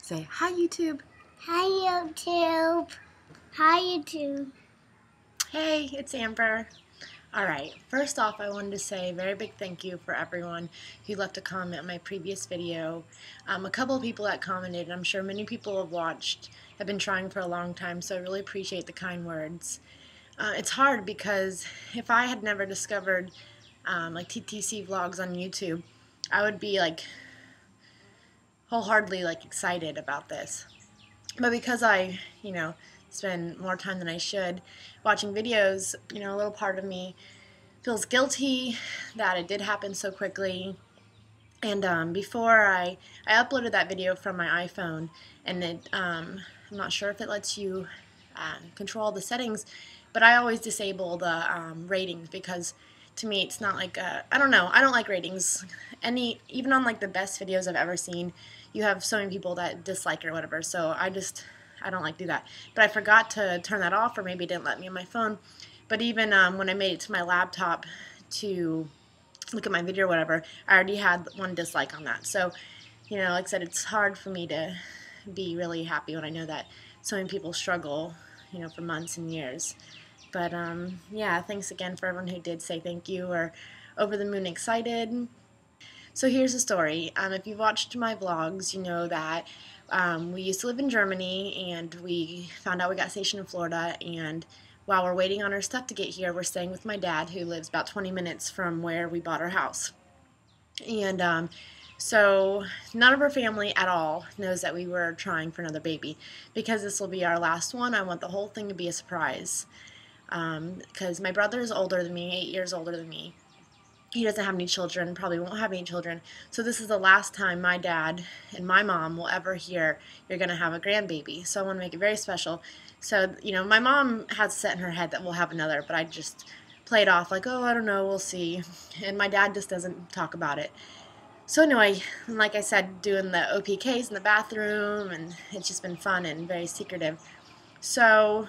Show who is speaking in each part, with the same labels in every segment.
Speaker 1: Say hi, YouTube.
Speaker 2: Hi, YouTube. Hi, YouTube.
Speaker 1: Hey, it's Amber. Alright, first off, I wanted to say a very big thank you for everyone who left a comment on my previous video. A couple of people that commented, and I'm sure many people have watched, have been trying for a long time, so I really appreciate the kind words. It's hard because if I had never discovered like TTC vlogs on YouTube, I would be like wholeheartedly like excited about this. But because I, spend more time than I should watching videos, a little part of me feels guilty that it did happen so quickly. And before I uploaded that video from my iPhone, and I'm not sure if it lets you control the settings, but I always disable the ratings because to me it's not like I don't know, I don't like ratings. Even on like the best videos I've ever seen, you have so many people that dislike it or whatever, so I don't like to do that. But I forgot to turn that off, or maybe it didn't let me on my phone. But even when I made it to my laptop to look at my video or whatever, I already had one dislike on that. So, like I said, it's hard for me to be really happy when I know that so many people struggle, for months and years. But yeah, thanks again for everyone who did say thank you or over the moon excited. So here's the story. If you've watched my vlogs, you know that we used to live in Germany, and we found out we got stationed in Florida, and while we're waiting on our stuff to get here, we're staying with my dad, who lives about 20 minutes from where we bought our house. And so none of our family at all knows that we were trying for another baby. Because this will be our last one, I want the whole thing to be a surprise. Because my brother is older than me, 8 years older than me. He doesn't have any children, probably won't have any children. So this is the last time my dad and my mom will ever hear you're going to have a grandbaby. So I want to make it very special. So, my mom has set in her head that we'll have another, but I just play it off like, oh, I don't know, we'll see. And my dad just doesn't talk about it. So anyway, like I said, doing the OPKs in the bathroom, and it's just been fun and very secretive. So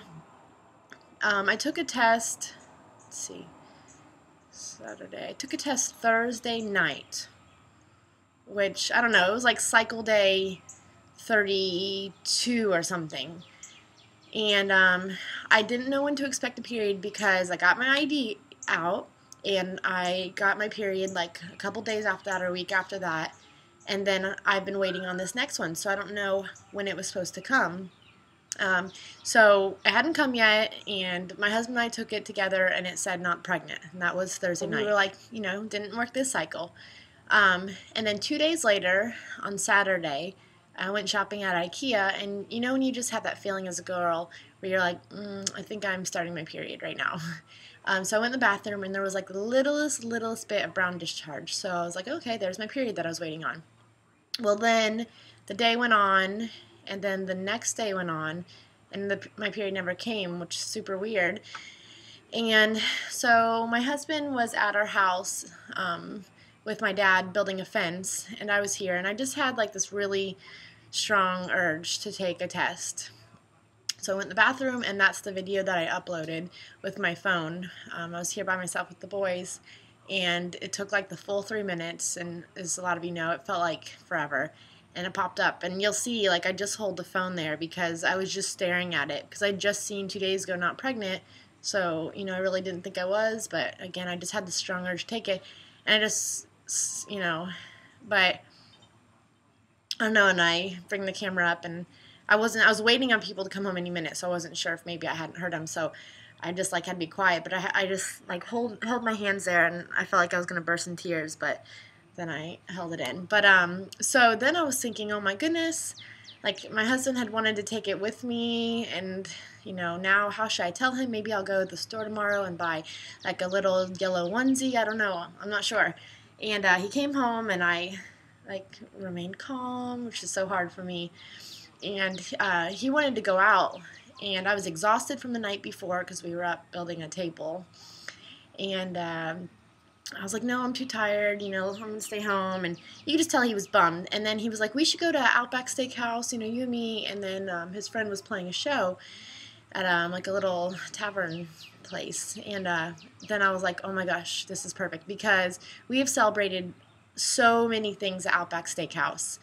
Speaker 1: I took a test, let's see, Saturday. I took a test Thursday night, which, I don't know, it was like cycle day 32 or something. And I didn't know when to expect a period because I got my ID out, and I got my period like a couple days after that or a week after that. And then I've been waiting on this next one, so I don't know when it was supposed to come. So it hadn't come yet, and my husband and I took it together, and it said not pregnant, and that was Thursday night. We were like, didn't work this cycle. And then 2 days later, on Saturday, I went shopping at IKEA, and when you just have that feeling as a girl where you're like, I think I'm starting my period right now. So I went in the bathroom, and there was like the littlest bit of brown discharge. So I was like, okay, there's my period that I was waiting on. Well, then the day went on, and then the next day went on, and my period never came, which is super weird. And so my husband was at our house with my dad building a fence, and I was here, and I just had like this really strong urge to take a test. So I went in the bathroom, and that's the video that I uploaded with my phone. I was here by myself with the boys, and it took like the full 3 minutes, and as a lot of you know, it felt like forever. And it popped up, and you'll see, like, I just hold the phone there because I was just staring at it, because I'd just seen 2 days ago not pregnant, so, I really didn't think I was, but again, I just had the strong urge to take it, and I just, but I don't know, and I bring the camera up, and I was waiting on people to come home any minute, so I wasn't sure if maybe I hadn't heard them, so I just like had to be quiet, but I just like held my hands there, and I felt like I was gonna burst in tears, but then I held it in. But so then I was thinking, oh my goodness, like my husband had wanted to take it with me, and now how should I tell him? Maybe I'll go to the store tomorrow and buy like a little yellow onesie. I don't know, I'm not sure. And he came home, and I like remained calm, which is so hard for me. And he wanted to go out, and I was exhausted from the night before because we were up building a table. And I was like, no, I'm too tired, I'm going to stay home. And you could just tell he was bummed. And then he was like, we should go to Outback Steakhouse, you and me. And then his friend was playing a show at like a little tavern place. And then I was like, oh my gosh, this is perfect, because we have celebrated so many things at Outback Steakhouse.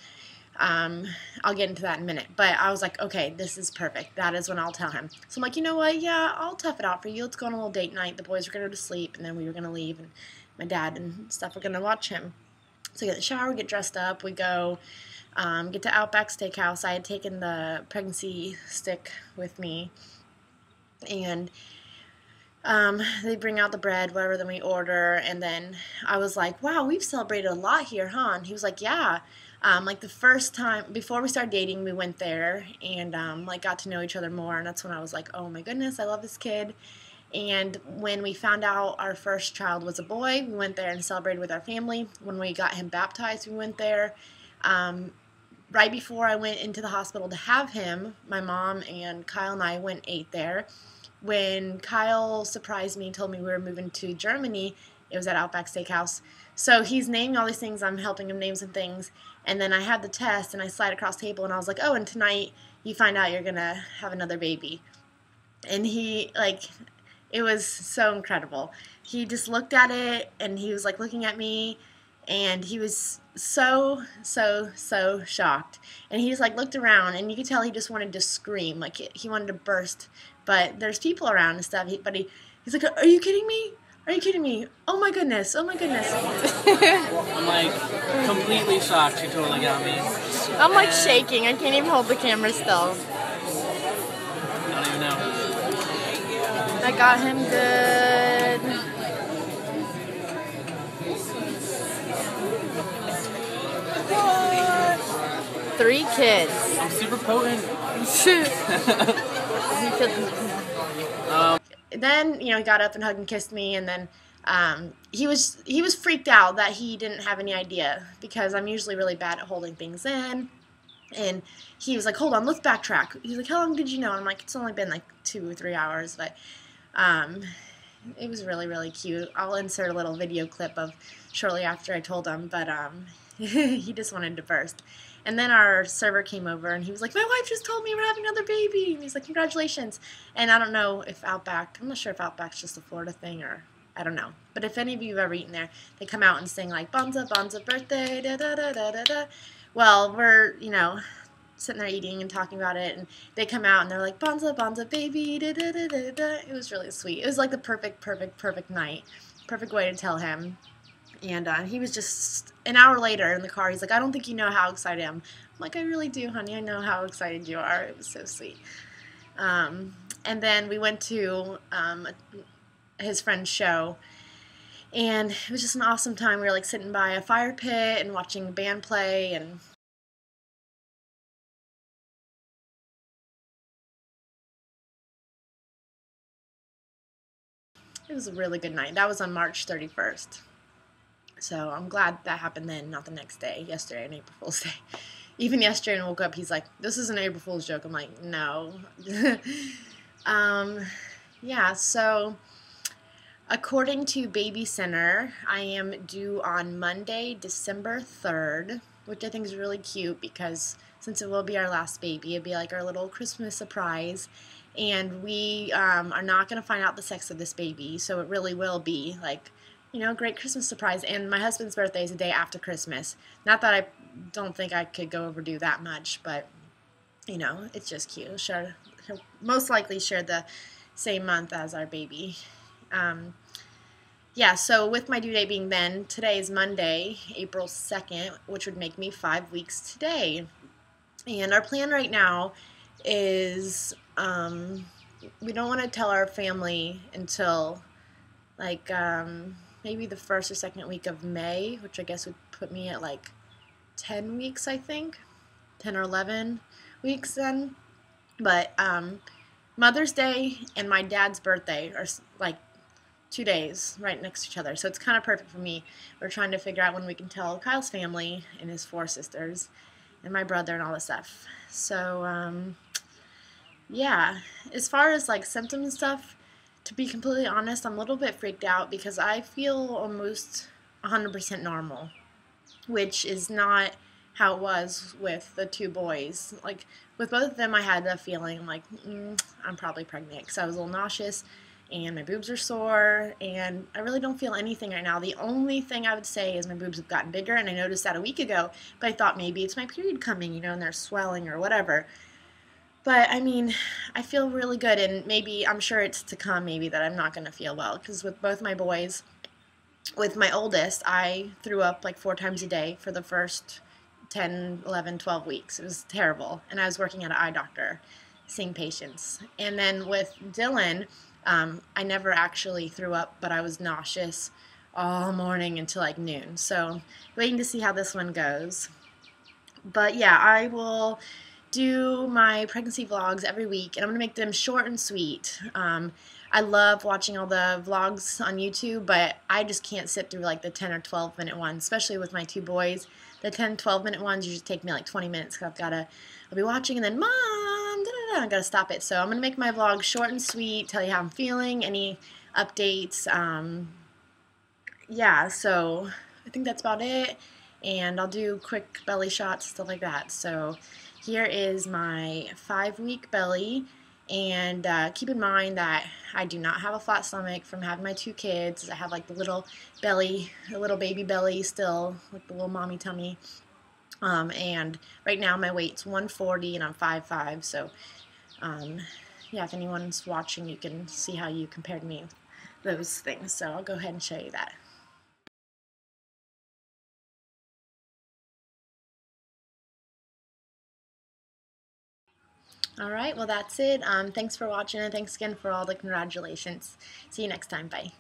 Speaker 1: I'll get into that in a minute. But I was like, okay, this is perfect. That is when I'll tell him. So I'm like, you know what? Yeah, I'll tough it out for you. Let's go on a little date night. The boys were going to go to sleep, and then we were going to leave, and my dad and stuff were going to watch him. So we get in the shower, get dressed up, we go get to Outback Steakhouse. I had taken the pregnancy stick with me, and they bring out the bread, whatever, then we order, and then I was like, wow, we've celebrated a lot here, huh? And he was like, yeah. Like the first time, before we started dating, we went there and like got to know each other more, and that's when I was like, oh my goodness, I love this kid. And when we found out our first child was a boy, we went there and celebrated with our family. When we got him baptized, we went there. Right before I went into the hospital to have him, my mom and Kyle and I went and ate there. When Kyle surprised me and told me we were moving to Germany, it was at Outback Steakhouse. So he's naming all these things. I'm helping him name some things. And then I had the test, and I slide across the table, and I was like, oh, and tonight you find out you're going to have another baby. And he, like, it was so incredible. He just looked at it, and he was, like, looking at me, and he was so shocked. And he just, like, looked around, and you could tell he just wanted to scream. Like, he wanted to burst. But there's people around and stuff. But he's like, are you kidding me? Are you kidding me? Oh my goodness, oh my goodness.
Speaker 3: I'm like completely shocked. She totally got me.
Speaker 1: I'm like shaking. I can't even hold the camera still.
Speaker 3: I don't even know.
Speaker 1: I got him good. What? 3 kids.
Speaker 3: I'm super potent.
Speaker 1: Then, you know, he got up and hugged and kissed me, and then he was freaked out that he didn't have any idea, because I'm usually really bad at holding things in. And he was like, hold on, let's backtrack. He's like, how long did you know? And I'm like, it's only been like 2 or 3 hours, but it was really cute. I'll insert a little video clip of shortly after I told him, but he just wanted to burst. And then our server came over, and he was like, my wife just told me we're having another baby. And he's like, congratulations. And I don't know if Outback, I'm not sure if Outback's just a Florida thing, or I don't know. But if any of you have ever eaten there, they come out and sing like, Bonza, Bonza birthday, da da da da da da. Well, we're, you know, sitting there eating and talking about it, and they come out and they're like, Bonza, Bonza baby, da da da da da. It was really sweet. It was like the perfect night. Perfect way to tell him. And he was just, an hour later in the car, he's like, I don't think you know how excited I am. I'm like, I really do, honey. I know how excited you are. It was so sweet. And then we went to his friend's show, and it was just an awesome time. We were like sitting by a fire pit and watching band play, and it was a really good night. That was on March 31st. So I'm glad that happened then, not the next day, yesterday on April Fool's Day. Even yesterday when I woke up, he's like, this is an April Fool's joke. I'm like, no. Yeah, so according to Baby Center, I am due on Monday, December 3rd, which I think is really cute, because since it will be our last baby, it'll be like our little Christmas surprise. And we are not going to find out the sex of this baby, so it really will be like, you know, great Christmas surprise. And my husband's birthday is the day after Christmas. Not that I don't think I could go overdo that much, but, you know, it's just cute. He'll most likely share the same month as our baby. Yeah, so with my due date being then, today is Monday, April 2nd, which would make me 5 weeks today. And our plan right now is we don't want to tell our family until, like, maybe the first or second week of May, which I guess would put me at like 10 weeks, I think. 10 or 11 weeks then. But Mother's Day and my dad's birthday are like 2 days right next to each other. So it's kind of perfect for me. We're trying to figure out when we can tell Kyle's family and his 4 sisters and my brother and all this stuff. So, yeah. As far as like symptoms and stuff, to be completely honest, I'm a little bit freaked out because I feel almost 100% normal, which is not how it was with the 2 boys. Like, with both of them, I had a feeling like, I'm probably pregnant, because I was a little nauseous, and my boobs are sore, and I really don't feel anything right now. The only thing I would say is my boobs have gotten bigger, and I noticed that a week ago, but I thought maybe it's my period coming, you know, and they're swelling or whatever. But I mean, I feel really good, and maybe I'm sure it's to come, maybe that I'm not going to feel well, because with both my boys, with my oldest, I threw up like 4 times a day for the first 10, 11, 12 weeks. It was terrible. And I was working at an eye doctor seeing patients. And then with Dylan, I never actually threw up, but I was nauseous all morning until like noon. So waiting to see how this one goes. But yeah, I will do my pregnancy vlogs every week, and I'm going to make them short and sweet. I love watching all the vlogs on YouTube, but I just can't sit through like the 10 or 12 minute ones, especially with my 2 boys. The 10, 12 minute ones usually take me like 20 minutes because I'll be watching and then, Mom, I gotta stop it. So I'm going to make my vlog short and sweet, tell you how I'm feeling, any updates. Yeah, so I think that's about it. And I'll do quick belly shots, stuff like that. So here is my 5-week belly. And keep in mind that I do not have a flat stomach from having my 2 kids. I have like the little belly, the little baby belly still, like the little mommy tummy. And right now my weight's 140 and I'm 5'5". So yeah, if anyone's watching, you can see how you compared me with those things. So I'll go ahead and show you that. Alright, well that's it. Thanks for watching, and thanks again for all the congratulations. See you next time. Bye.